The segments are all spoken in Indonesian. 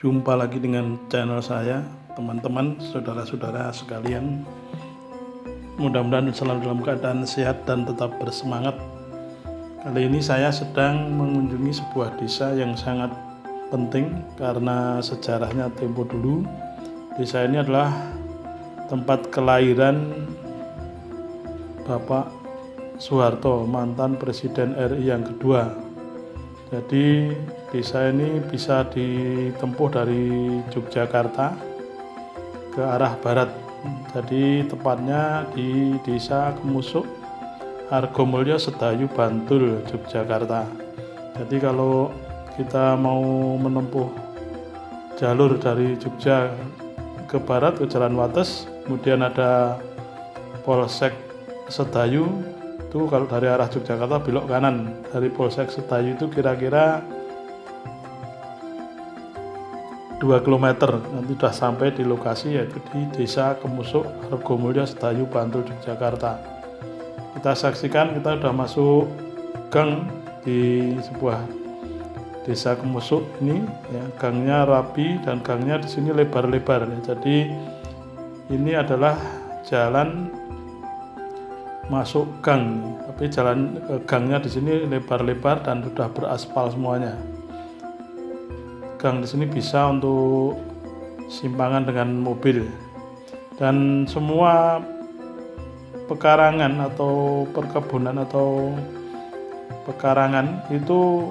Jumpa lagi dengan channel saya, teman-teman, saudara-saudara sekalian. Mudah-mudahan selalu dalam keadaan sehat dan tetap bersemangat. Kali ini saya sedang mengunjungi sebuah desa yang sangat penting karena sejarahnya tempo dulu. Desa ini adalah tempat kelahiran Bapak Soeharto, mantan Presiden RI yang kedua. Jadi desa ini bisa ditempuh dari Yogyakarta ke arah barat. Jadi tepatnya di Desa Kemusuk, Argomulyo, Sedayu, Bantul, Yogyakarta. Jadi kalau kita mau menempuh jalur dari Jogja ke barat ke Jalan Wates, kemudian ada Polsek Sedayu. Itu kalau dari arah Yogyakarta belok kanan dari Polsek Sedayu itu kira-kira 2 km nanti sudah sampai di lokasi, yaitu di Desa Kemusuk, Argomulyo, Sedayu, Bantul, Yogyakarta. Kita saksikan kita sudah masuk gang di sebuah Desa Kemusuk ini ya. Gangnya rapi dan gangnya di sini lebar-lebar ya. Jadi ini adalah jalan masuk gang, tapi jalan gangnya di sini lebar-lebar dan sudah beraspal semuanya. Gang di sini bisa untuk simpangan dengan mobil, dan semua pekarangan atau perkebunan atau pekarangan itu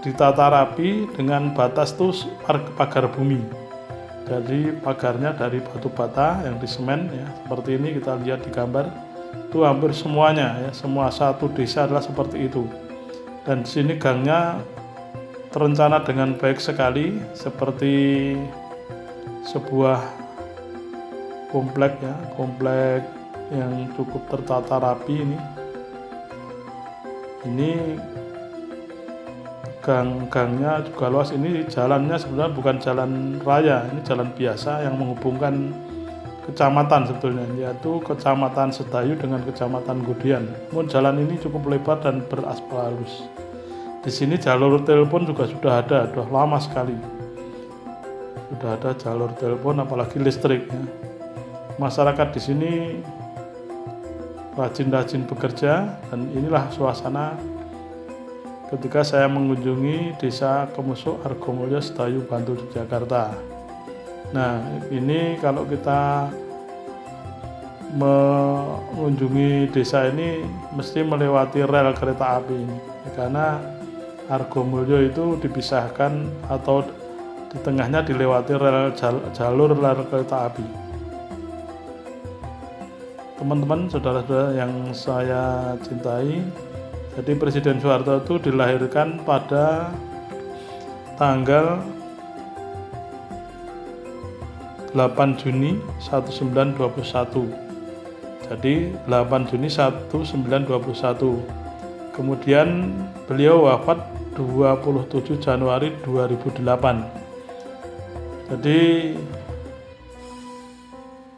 ditata rapi dengan batas tuh pagar bumi. Jadi pagarnya dari batu bata yang disemen ya, seperti ini kita lihat di gambar. Itu hampir semuanya ya, semua satu desa adalah seperti itu. Dan di sini gangnya terencana dengan baik sekali, seperti sebuah komplek ya, komplek yang cukup tertata rapi ini. Ini gang-gangnya juga luas. Ini jalannya sebenarnya bukan jalan raya, ini jalan biasa yang menghubungkan kecamatan sebetulnya, yaitu Kecamatan Sedayu dengan Kecamatan Gudian. Namun jalan ini cukup lebar dan beraspal halus. Di sini jalur telepon juga sudah ada, sudah lama sekali. Sudah ada jalur telepon, apalagi listrik ya. Masyarakat di sini rajin-rajin bekerja, dan inilah suasana ketika saya mengunjungi Desa Kemusuk, Argomulyo, Sedayu, Bantul, Yogyakarta. Nah, ini kalau kita mengunjungi desa ini mesti melewati rel kereta api ini, karena Argomulyo itu dipisahkan atau di tengahnya dilewati jalur rel kereta api. Teman-teman, saudara-saudara yang saya cintai, jadi Presiden Soeharto itu dilahirkan pada tanggal 8 Juni 1921. Jadi 8 Juni 1921. Kemudian beliau wafat 27 Januari 2008. Jadi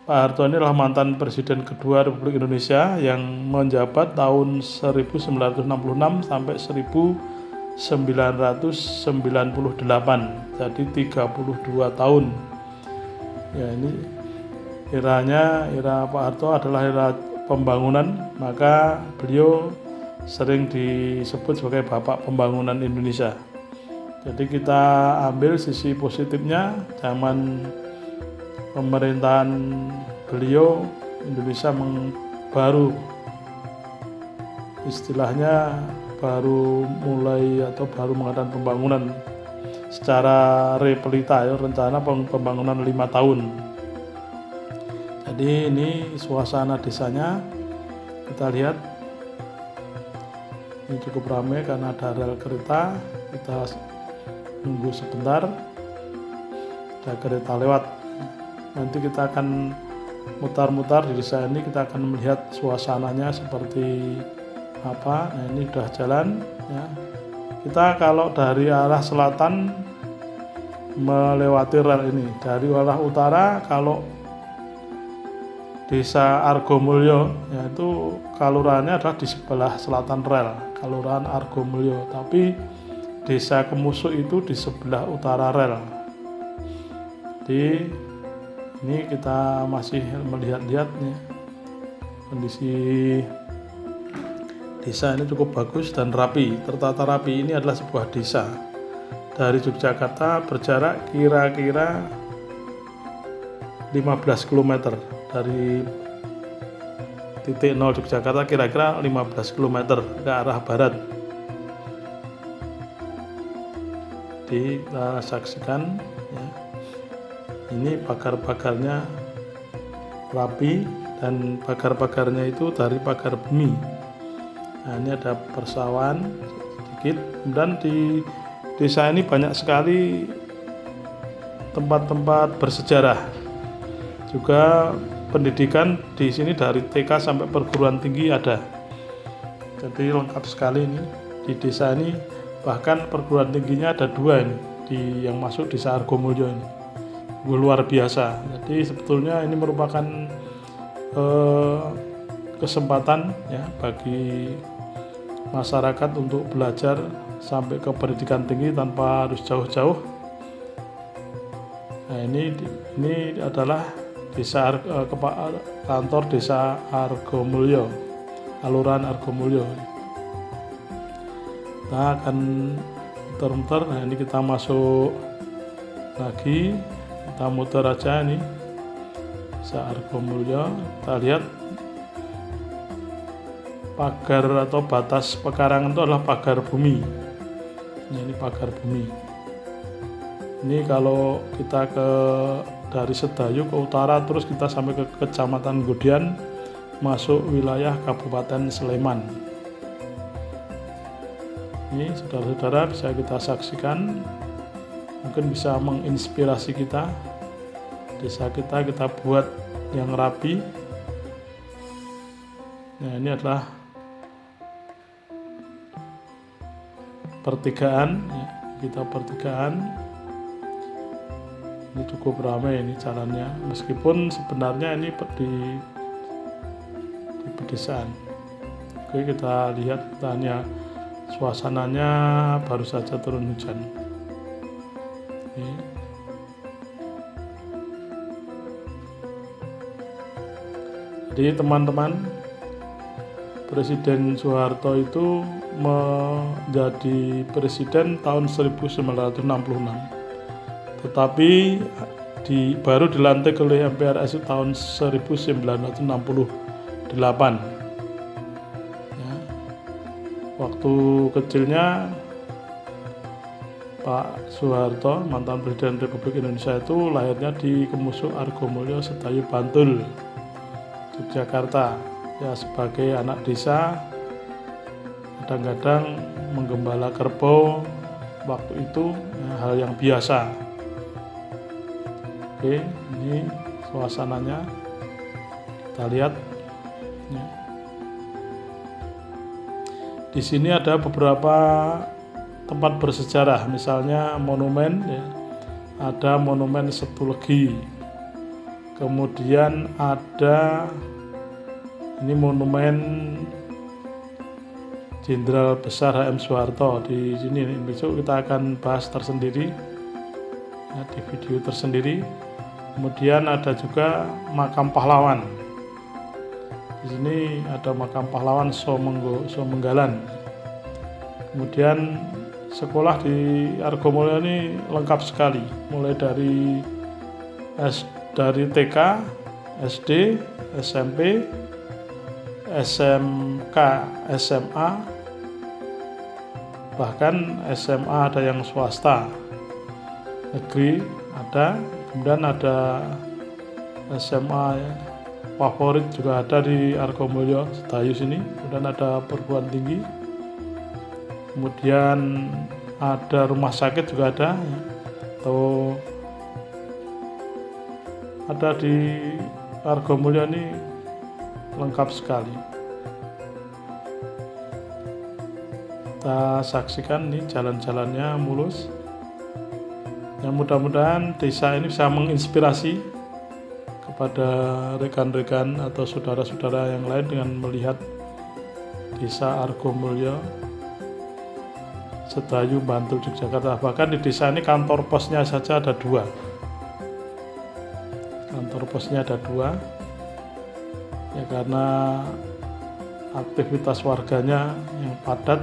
Pak Harto ini adalah mantan Presiden kedua Republik Indonesia yang menjabat tahun 1966 sampai 1998. Jadi 32 tahun. Ya, ini era Pak Harto adalah era pembangunan, maka beliau sering disebut sebagai Bapak Pembangunan Indonesia. Jadi kita ambil sisi positifnya, zaman pemerintahan beliau Indonesia baru istilahnya baru mulai atau baru mengadakan pembangunan secara repelita ya, rencana pembangunan 5 tahun. Jadi ini suasana desanya, kita lihat ini cukup ramai karena ada rel kereta. Kita nunggu sebentar, ada kereta lewat. Nanti kita akan mutar-mutar di desa ini, kita akan melihat suasananya seperti apa. Nah, ini udah jalan ya. Kita kalau dari arah selatan melewati rel ini, dari arah utara kalau Desa Argomulyo yaitu kalurahannya adalah di sebelah selatan rel, Kelurahan Argomulyo, tapi Desa Kemusuk itu di sebelah utara rel. Jadi ini kita masih melihat-lihat ya, kondisi desa ini cukup bagus dan rapi, tertata rapi. Ini adalah sebuah desa dari Yogyakarta, berjarak kira-kira 15 km dari titik 0 Yogyakarta, kira-kira 15 km ke arah barat. Jadi kita saksikan ya, ini pagar-pagarnya rapi dan pagar-pagarnya itu dari pagar bumi. Nah, ini ada persawahan sedikit. Dan di desa ini banyak sekali tempat-tempat bersejarah. Juga pendidikan di sini dari TK sampai perguruan tinggi ada. Jadi lengkap sekali ini di desa ini. Bahkan perguruan tingginya ada 2 ini yang masuk desa Argomulyo ini. Luar biasa. Jadi sebetulnya ini merupakan kesempatan ya bagi masyarakat untuk belajar sampai ke pendidikan tinggi tanpa harus jauh-jauh. Nah, ini adalah kantor desa Argomulyo, Aluran Argomulyo. Kita akan muter-muter. Nah, ini kita masuk lagi, kita muter aja ini desa Argomulyo. Kita lihat pagar atau batas pekarangan itu adalah pagar bumi. Ini pagar bumi. Ini kalau kita dari Sedayu ke utara terus kita sampai ke Kecamatan Gudian, masuk wilayah Kabupaten Sleman. Ini saudara-saudara bisa kita saksikan, mungkin bisa menginspirasi kita. Desa kita buat yang rapi. Nah, ini adalah pertigaan ya, kita pertigaan. Ini cukup ramai ini jalannya, meskipun sebenarnya ini di pedesaan. Oke, kita lihat, kita hanya suasananya baru saja turun hujan. Ini. Jadi teman-teman, Presiden Soeharto itu menjadi presiden tahun 1966, tetapi baru dilantik oleh MPRS tahun 1968. Ya. Waktu kecilnya Pak Soeharto, mantan Presiden Republik Indonesia, itu lahirnya di Kemusuk Argomulyo, Sedayu, Bantul, Yogyakarta. Ya, sebagai anak desa kadang-kadang menggembala kerbau waktu itu ya, hal yang biasa. Oke, ini suasananya kita lihat ya. Di sini ada beberapa tempat bersejarah, misalnya monumen ya, ada monumen Setulegi, kemudian ada ini monumen Jenderal Besar HM Soeharto di sini. Besok kita akan bahas tersendiri ya, di video tersendiri. Kemudian ada juga makam pahlawan. Di sini ada makam pahlawan Somenggalan. Kemudian sekolah di Argomulyo ini lengkap sekali, mulai dari TK, SD, SMP, SMK, SMA, bahkan SMA ada yang swasta, negeri ada, kemudian ada SMA ya, favorit juga ada di Argomulyo, Sedayu sini, kemudian ada perguruan tinggi, kemudian ada rumah sakit juga ada ya, atau ada di Argomulyo ini lengkap sekali. Kita saksikan nih jalan-jalannya mulus. Yang mudah-mudahan desa ini bisa menginspirasi kepada rekan-rekan atau saudara-saudara yang lain dengan melihat desa Argomulyo, Sedayu, Bantul, Yogyakarta. Bahkan di desa ini kantor posnya saja ada 2. kantor posnya ada 2 ya, karena aktivitas warganya yang padat,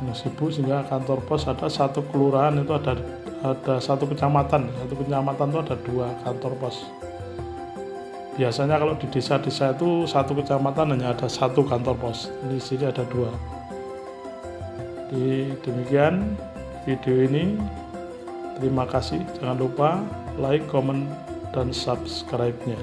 yang sibuk, sehingga kantor pos ada satu kelurahan itu ada satu kecamatan itu ada 2 kantor pos. Biasanya kalau di desa-desa itu satu kecamatan hanya ada 1 kantor pos, di sini ada 2. Demikian video ini, terima kasih, jangan lupa like, comment, dan subscribe-nya.